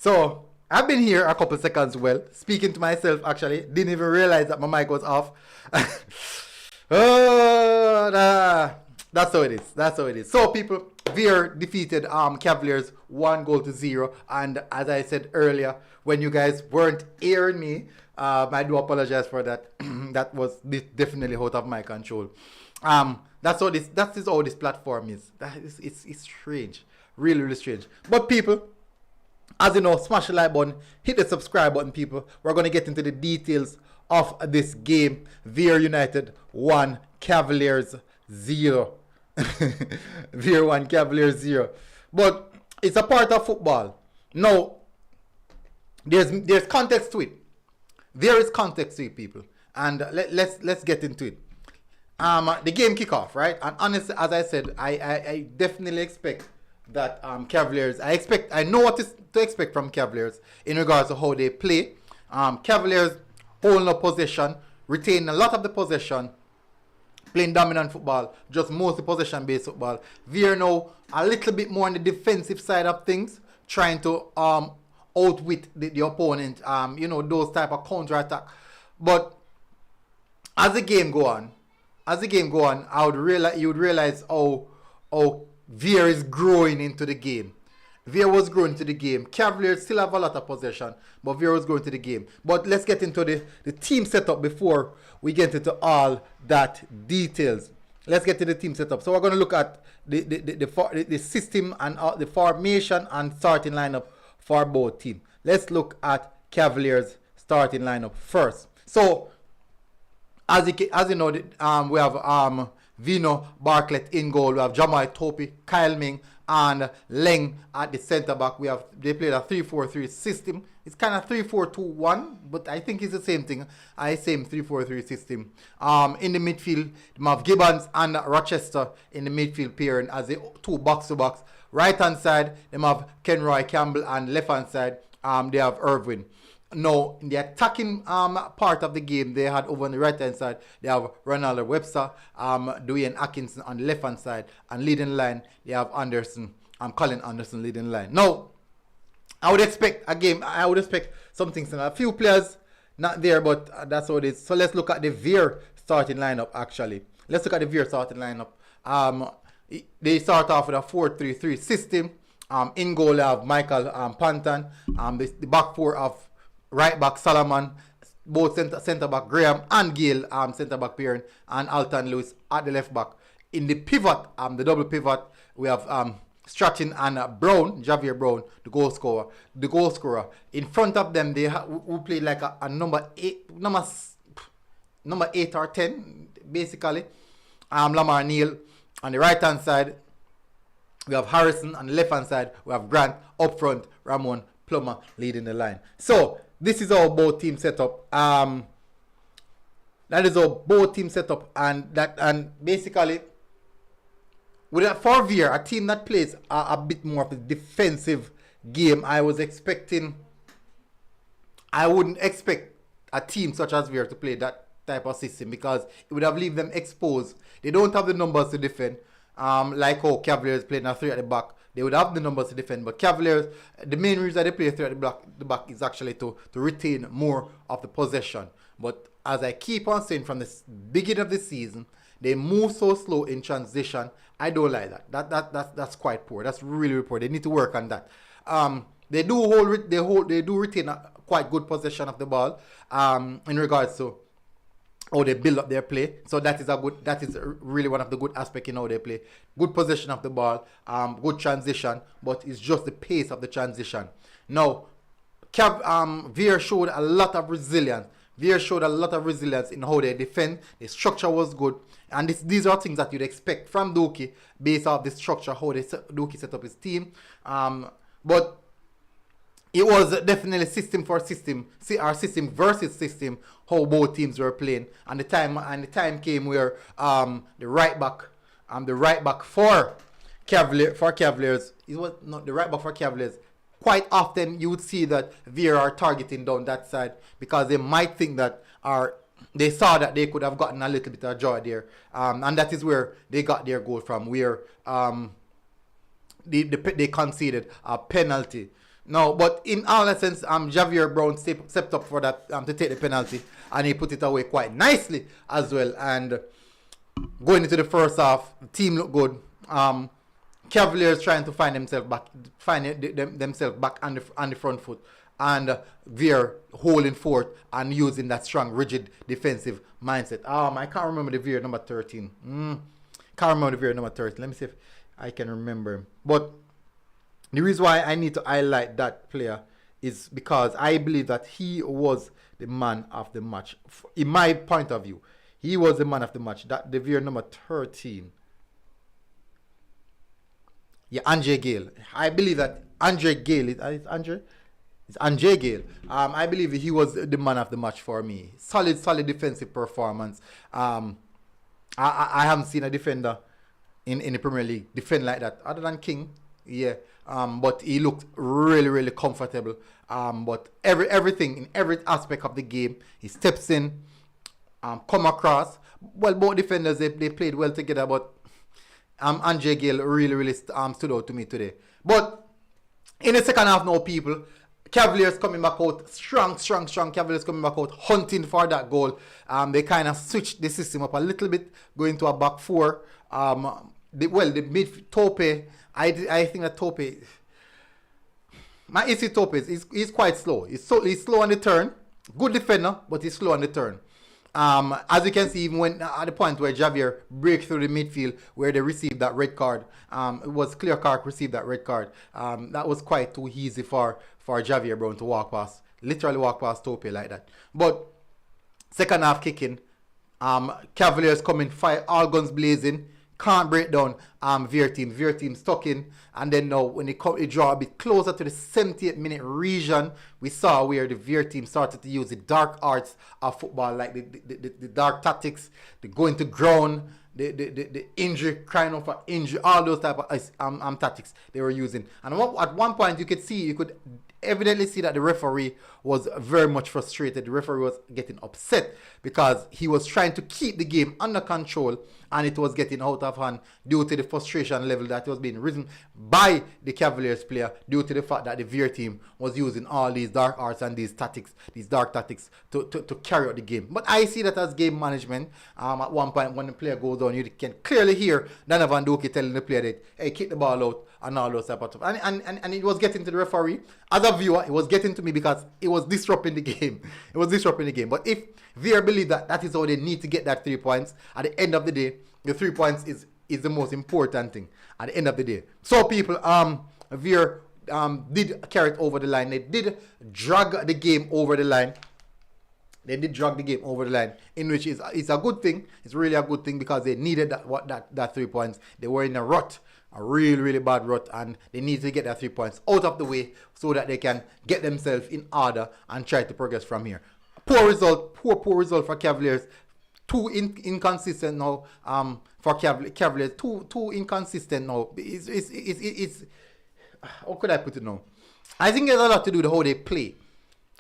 So I've been here a couple seconds, well, speaking to myself actually. Didn't even realize that my mic was off. Oh, that's how it is. That's how it is. So people, Vere defeated Cavaliers 1-0, and as I said earlier, when you guys weren't hearing me, I do apologize for that. That was definitely out of my control. That is how this platform is. It's strange, really, really strange. But people, as you know, smash the like button, hit the subscribe button, people. We're going to get into the details of this game. Vere United 1, Cavaliers 0. Vere 1, Cavaliers 0. But it's a part of football. Now, there's context to it. There is context to it, people. And let's get into it. The game kick off, right? And honestly, as I said, I definitely expect that Cavaliers, I know what to expect from Cavaliers in regards to how they play. Cavaliers holding up possession, retaining a lot of the possession, playing dominant football, just mostly possession-based football. Vere now a little bit more on the defensive side of things, trying to outwit the opponent, you know, those type of counter-attack. But as the game go on, you would realize how Vere is growing into the game. Vere was growing into the game. Cavaliers still have a lot of possession, but Vere was growing into the game. But let's get into the team setup before we get into all that details. Let's get to the team setup. So we're going to look at the system and the formation and starting lineup for both teams. Let's look at Cavaliers starting lineup first. So as you know, we have Vino Bartlett in goal. We have Jamai Topi, Kyle Ming, and Leng at the center back. They played a 3-4-3 system. It's kind of 3-4-2-1, but I think it's the same thing. Same 3-4-3 system. In the midfield, we have Gibbons and Rochester in the midfield pairing as the two box-to-box. Right hand side, they have Kenroy Campbell, and left hand side, they have Irwin. Now, in the attacking part of the game, they had over on the right hand side, they have Ronaldo Webster, Dwayne Atkinson on the left hand side, and leading line, they have Colin Anderson leading line. Now, I would expect something similar. A few players not there, but that's what it is. So let's look at the Vere starting lineup actually. Let's look at the Vere starting lineup. They start off with a 4-3-3 system. In goal, they have Michael Panton. The back four of right back Solomon, both center back Graham and Gale, center back pairing, and Alton Lewis at the left back. In the pivot, the double pivot, we have Stratton and Brown, Javier Brown, the goal scorer. In front of them, they who play like a number 8 or 10, basically. Lamar Neal on the right hand side. We have Harrison on the left hand side. We have Grant up front. Ramon Plummer leading the line. So this is our both team setup. That is our both team setup, and basically for Vere, a team that plays a bit more of a defensive game, I wouldn't expect a team such as Vere to play that type of system, because it would have left them exposed. They don't have the numbers to defend. Like how Cavaliers playing a 3 at the back, they would have the numbers to defend. But Cavaliers, the main reason they play 3 at the back is actually to retain more of the possession. But as I keep on saying from the beginning of the season, they move so slow in transition. I don't like that. That's quite poor. That's really poor. They need to work on that. They do retain a quite good possession of the ball. In regards to how they build up their play. So that is really one of the good aspects in how they play. Good possession of the ball, good transition, but it's just the pace of the transition. Now, Vere showed a lot of resilience. In how they defend. The structure was good. And these are things that you'd expect from Dookie based off the structure, how Dookie set up his team. But it was definitely system for system, our system versus system, how both teams were playing. And the time came where the right back for Cavaliers, it was not the right back for Cavaliers. Quite often you would see that Vere are targeting down that side, because they might think that they saw that they could have gotten a little bit of joy there, and that is where they got their goal from, where they conceded a penalty. No, but in all essence, Javier Brown stepped up for that to take the penalty, and he put it away quite nicely as well. And going into the first half, the team looked good. Cavaliers trying to find themselves back on the front foot, and Vere holding forth and using that strong, rigid defensive mindset. I can't remember the Vere number 13. Can't remember the Vere number 13. Let me see if I can remember him. But the reason why I need to highlight that player is because I believe that he was the man of the match. In my point of view, he was the man of the match. That the Vere number 13. Yeah, Andre Gale. I believe that Andre Gale is Andre. It's Andre Gale. I believe he was the man of the match for me. Solid defensive performance. I haven't seen a defender in the Premier League defend like that other than King. Yeah. But he looked really comfortable. But everything in every aspect of the game, he steps in, come across. Well, both defenders they played well together, but Andre Gale really stood out to me today. But in the second half now, people, Cavaliers coming back out strong. Cavaliers coming back out hunting for that goal. They kind of switched the system up a little bit, going to a back four. The mid Tope, I think that Tope, my issue Tope is quite slow. He's slow on the turn. Good defender, but he's slow on the turn. As you can see, even when at the point where Javier breaks through the midfield, where they received that red card, it was clear Clark received that red card. That was quite too easy for Javier Brown to literally walk past Tope like that. But second half kicking, Cavaliers coming, fire, all guns blazing, can't break down Vere team. Vere team stuck in, and then now when they draw a bit closer to the 78th minute region, we saw where the Vere team started to use the dark arts of football, like the dark tactics, the going to ground, the injury, crying out for injury, all those type of tactics they were using. And at one point you could evidently see that the referee was very much frustrated. The referee was getting upset because he was trying to keep the game under control, and it was getting out of hand due to the frustration level that was being risen by the Cavaliers player, due to the fact that the Vere team was using all these dark arts and these dark tactics to carry out the game. But I see that as game management. At one point when the player goes down, you can clearly hear Dana Van Duke telling the player that, hey, kick the ball out and all those type of stuff. And it was getting to the referee. As a viewer, it was getting to me because it was disrupting the game. But if Vere believe that is how they need to get that 3 points, at the end of the day, the 3 points is the most important thing at the end of the day. So people, Vere did carry it over the line. They did drag the game over the line. In which is a good thing. It's really a good thing because they needed that 3 points. They were in a rut, a really bad rut, and they need to get that 3 points out of the way so that they can get themselves in order and try to progress from here. Poor result for Cavaliers. Too inconsistent now. For Cavaliers, too inconsistent now. It's how could I put it now? I think there's a lot to do with how they play.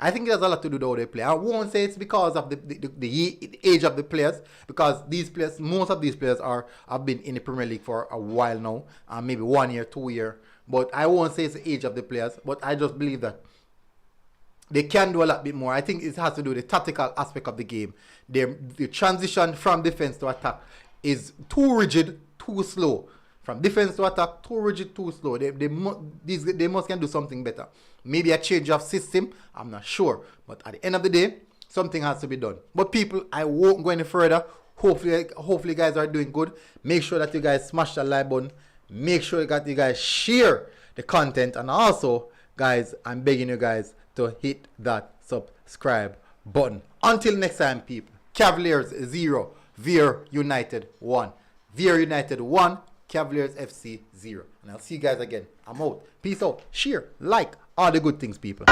I won't say it's because of the age of the players, because most of these players have been in the Premier League for a while now, maybe 1 year, 2 year. But I won't say it's the age of the players, but I just believe that they can do a lot bit more. I think it has to do with the tactical aspect of the game. The transition from defense to attack is too rigid, too slow. From defense to attack, too rigid, too slow. They must can do something better. Maybe a change of system, I'm not sure. But at the end of the day, something has to be done. But people, I won't go any further. Hopefully you guys are doing good. Make sure that you guys smash the like button. Make sure that you guys share the content. And also, guys, I'm begging you guys to hit that subscribe button. Until next time, people. Cavaliers 0, Vere United 1. Vere United 1, Cavaliers FC 0. And I'll see you guys again. I'm out. Peace out. Share, like, all the good things, people.